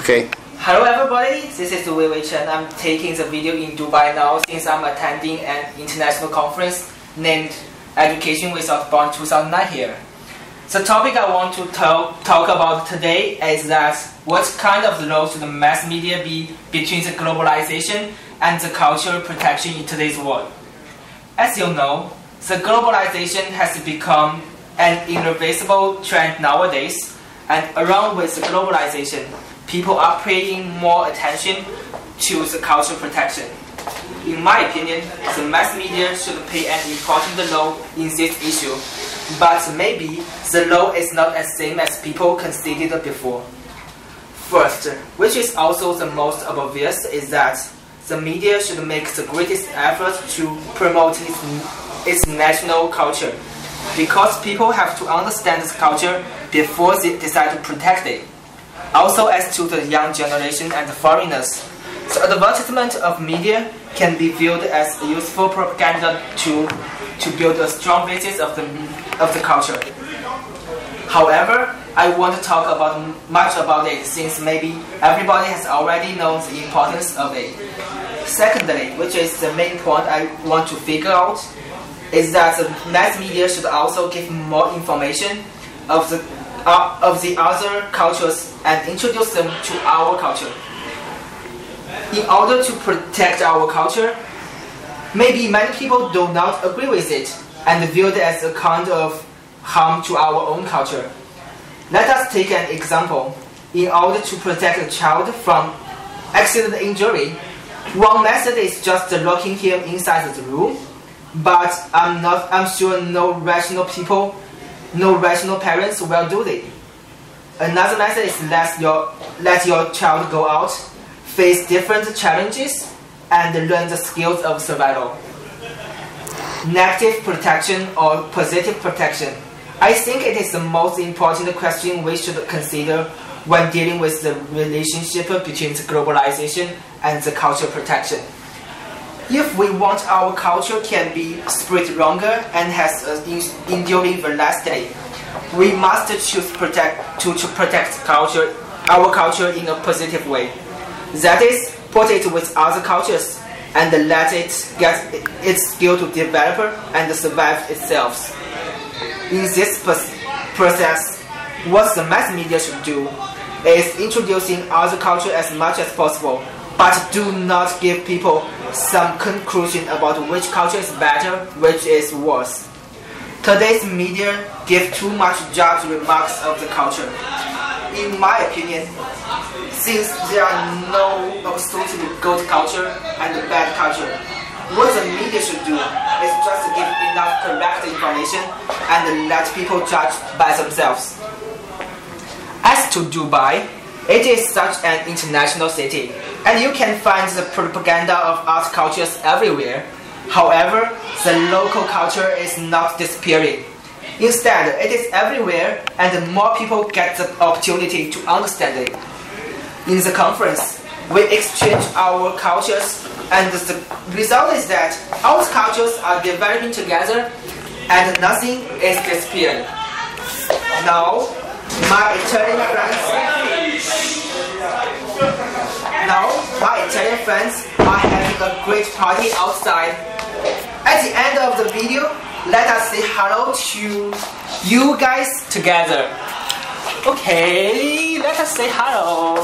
Okay. Hello everybody, this is Weiwei Chen. I'm taking the video in Dubai now since I'm attending an international conference named Education Without Bound 2009 here. The topic I want to talk about today is that what kind of role should the mass media be between the globalization and the cultural protection in today's world. As you know, the globalization has become an irreversible trend nowadays, and along with the globalization, people are paying more attention to the cultural protection. In my opinion, the mass media should play an important role in this issue, but maybe the role is not as same as people considered before. First, which is also the most obvious, is that the media should make the greatest effort to promote its national culture, because people have to understand this culture before they decide to protect it. Also, as to the young generation and the foreigners, the advertisement of media can be viewed as a useful propaganda tool to build a strong basis of the culture. However, I won't talk much about it since maybe everybody has already known the importance of it. Secondly, which is the main point I want to figure out, is that the mass media should also give more information of the other cultures and introduce them to our culture. In order to protect our culture, maybe many people do not agree with it and view it as a kind of harm to our own culture. Let us take an example. In order to protect a child from accident injury, one method is just locking him inside the room, but I'm sure no rational parents will do it. Another method is let your child go out, face different challenges, and learn the skills of survival. Negative protection or positive protection. I think it is the most important question we should consider when dealing with the relationship between the globalization and the cultural protection. If we want our culture can be spread longer and has enduring velocity, we must choose to protect our culture in a positive way. That is, put it with other cultures and let it get its skill to develop and survive itself. In this process, what the mass media should do is introducing other culture as much as possible, but do not give people some conclusion about which culture is better, which is worse. Today's media give too much judged remarks of the culture. In my opinion, since there are no absolutely good culture and bad culture, what the media should do is just give enough correct information and let people judge by themselves. As to Dubai, it is such an international city, and you can find the propaganda of art cultures everywhere. However, the local culture is not disappearing. Instead, it is everywhere, and more people get the opportunity to understand it. In the conference, we exchange our cultures, and the result is that our cultures are developing together, and nothing is disappearing. Now, my Italian friends are having a great party outside. At the end of the video, let us say hello to you guys together. Okay, let us say hello.